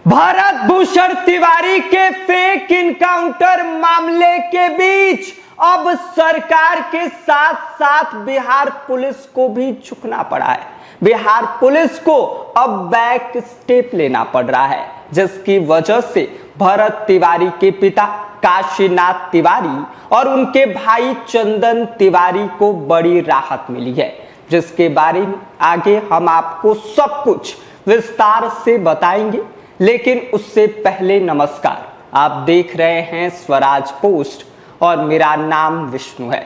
भरत भूषण तिवारी के fake encounter मामले के बीच अब सरकार के साथ साथ बिहार पुलिस को भी झुकना पड़ा है। बिहार पुलिस को अब बैक स्टेप लेना पड़ रहा है, जिसकी वजह से भरत तिवारी के पिता काशीनाथ तिवारी और उनके भाई चंदन तिवारी को बड़ी राहत मिली है, जिसके बारे में आगे हम आपको सब कुछ विस्तार से बताएंगे। लेकिन उससे पहले नमस्कार, आप देख रहे हैं स्वराज पोस्ट और मेरा नाम विष्णु है।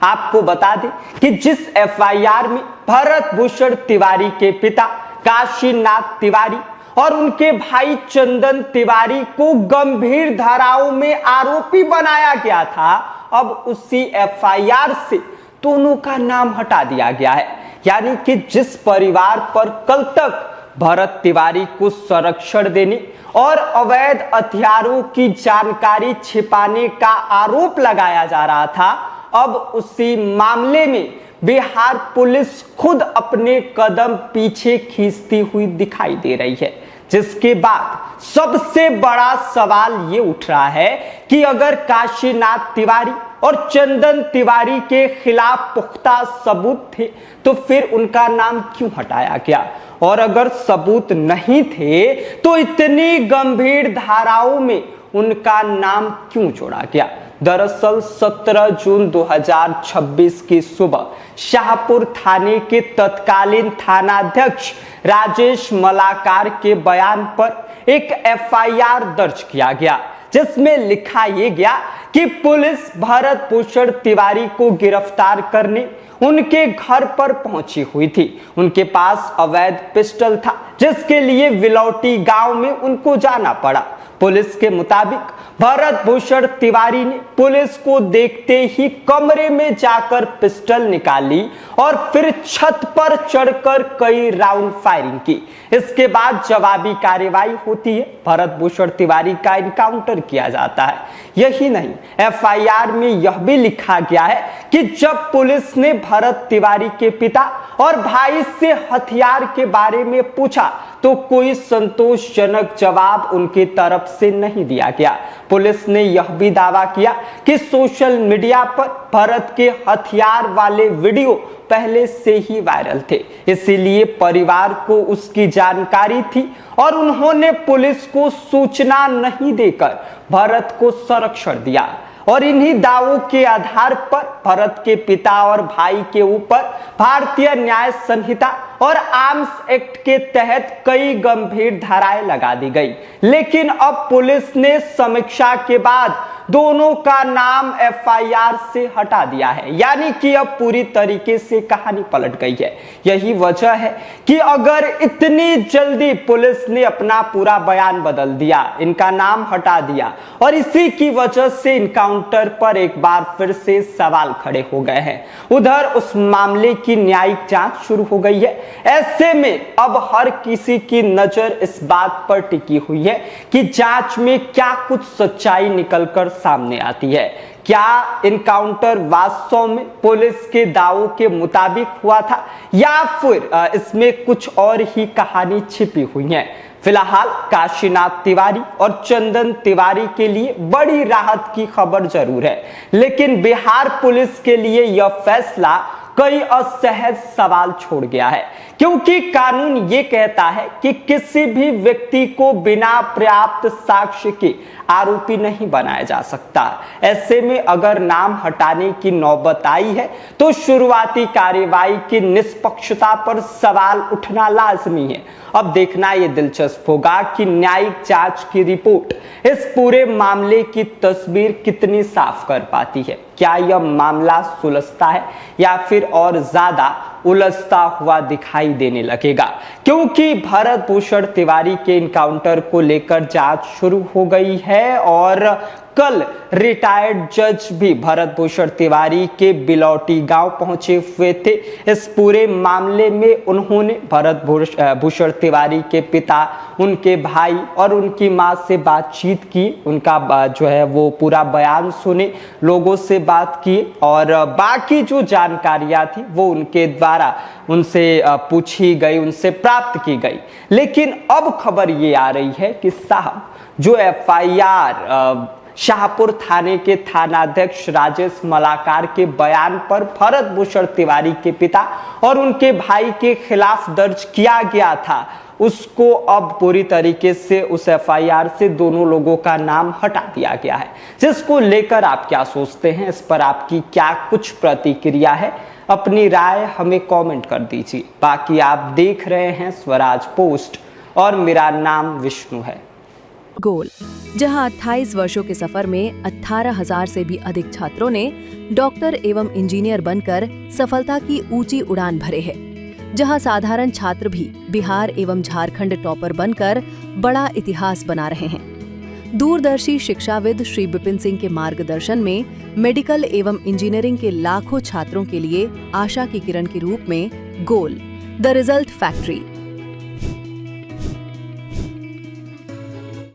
आपको बता दें कि जिस एफआईआर में भरत भूषण तिवारी के पिता काशीनाथ तिवारी और उनके भाई चंदन तिवारी को गंभीर धाराओं में आरोपी बनाया गया था, अब उसी एफआईआर से दोनों का नाम हटा दिया गया है। यानी कि जिस परिवार पर कल तक भरत तिवारी को संरक्षण देने और अवैध हथियारों की जानकारी छिपाने का आरोप लगाया जा रहा था, अब उसी मामले में बिहार पुलिस खुद अपने कदम पीछे खींचती हुई दिखाई दे रही है। जिसके बाद सबसे बड़ा सवाल ये उठ रहा है कि अगर काशीनाथ तिवारी और चंदन तिवारी के खिलाफ पुख्ता सबूत थे तो फिर उनका नाम क्यों हटाया गया, और अगर सबूत नहीं थे तो इतनी गंभीर धाराओं में उनका नाम क्यों जोड़ा गया। दरअसल 17 जून 2026 की सुबह शाहपुर थाने के तत्कालीन थानाध्यक्ष राजेश मलाकार के बयान पर एक एफआईआर दर्ज किया गया, जिसमें लिखा यह गया कि पुलिस भरत भूषण तिवारी को गिरफ्तार करने उनके घर पर पहुंची हुई थी। उनके पास अवैध पिस्टल था, जिसके लिए विलौटी गांव में उनको जाना पड़ा। पुलिस के मुताबिक भरत भूषण तिवारी ने पुलिस को देखते ही कमरे में जाकर पिस्टल निकाली और फिर छत पर चढ़कर कई राउंड फायरिंग की। इसके बाद जवाबी कार्रवाई होती है, भरत भूषण तिवारी का इनकाउंटर किया जाता है। यही नहीं, एफआईआर में यह भी लिखा गया है कि जब पुलिस ने भरत तिवारी के पिता और भाई से हथियार के बारे में पूछा तो कोई संतोषजनक जवाब उनकी तरफ से नहीं दिया गया। पुलिस ने यह भी दावा किया कि सोशल मीडिया पर भरत के हथियार वाले वीडियो पहले से ही वायरल थे, इसीलिए परिवार को उसकी जानकारी थी और उन्होंने पुलिस को सूचना नहीं देकर भरत को संरक्षण दिया। और इन्हीं दावों के आधार पर भरत के पिता और भाई के ऊपर भारतीय न्याय संहिता और आर्म्स एक्ट के तहत कई गंभीर धाराएं लगा दी गई। लेकिन अब पुलिस ने समीक्षा के बाद दोनों का नाम एफआईआर से हटा दिया है, यानी कि अब पूरी तरीके से कहानी पलट गई है। यही वजह है कि अगर इतनी जल्दी पुलिस ने अपना पूरा बयान बदल दिया, इनका नाम हटा दिया, और इसी की वजह से इनकाउंटर पर एक बार फिर से सवाल खड़े हो गए हैं। उधर उस मामले की न्यायिक जांच शुरू हो गई है। ऐसे में अब हर किसी की नजर इस बात पर टिकी हुई है कि जांच में क्या कुछ सच्चाई निकलकर सामने आती है। क्या इनकाउंटर वास्तव में पुलिस के दावों के मुताबिक हुआ था या फिर इसमें कुछ और ही कहानी छिपी हुई है। फिलहाल काशीनाथ तिवारी और चंदन तिवारी के लिए बड़ी राहत की खबर जरूर है, लेकिन बिहार पुलिस के लिए यह फैसला कई असहज सवाल छोड़ गया है, क्योंकि कानून ये कहता है कि किसी भी व्यक्ति को बिना पर्याप्त साक्ष्य के आरोपी नहीं बनाया जा सकता। ऐसे में अगर नाम हटाने की नौबत आई है तो शुरुआती कार्रवाई की निष्पक्षता पर सवाल उठना लाजमी है। अब देखना यह दिलचस्प होगा कि न्यायिक जांच की रिपोर्ट इस पूरे मामले की तस्वीर कितनी साफ कर पाती है। क्या यह मामला सुलझता है या फिर और ज्यादा उलझता हुआ दिखाई देने लगेगा, क्योंकि भरत भूषण तिवारी के इनकाउंटर को लेकर जांच शुरू हो गई है और कल रिटायर्ड जज भी भरत भूषण तिवारी के बिलौटी गांव पहुंचे हुए थे। इस पूरे मामले में उन्होंने भरत भूषण तिवारी के पिता, उनके भाई और उनकी मां से बातचीत की। उनका जो है वो पूरा बयान सुने, लोगों से बात की और बाकी जो जानकारियां थी वो उनके द्वारा उनसे पूछी गई, उनसे प्राप्त की गई। लेकिन अब खबर ये आ रही है कि साहब जो एफआईआर शाहपुर थाने के थानाध्यक्ष राजेश मलाकार के बयान पर भरत भूषण तिवारी के पिता और उनके भाई के खिलाफ दर्ज किया गया था, उसको अब पूरी तरीके से उस एफआईआर से दोनों लोगों का नाम हटा दिया गया है। जिसको लेकर आप क्या सोचते हैं, इस पर आपकी क्या कुछ प्रतिक्रिया है, अपनी राय हमें कमेंट कर दीजिए। बाकी आप देख रहे हैं स्वराज पोस्ट और मेरा नाम विष्णु है। गोल, जहां 28 वर्षों के सफर में 18,000 से भी अधिक छात्रों ने डॉक्टर एवं इंजीनियर बनकर सफलता की ऊंची उड़ान भरे है, जहां साधारण छात्र भी बिहार एवं झारखंड टॉपर बनकर बड़ा इतिहास बना रहे हैं। दूरदर्शी शिक्षाविद श्री विपिन सिंह के मार्गदर्शन में मेडिकल एवं इंजीनियरिंग के लाखों छात्रों के लिए आशा की किरण के रूप में गोल, द रिजल्ट फैक्ट्री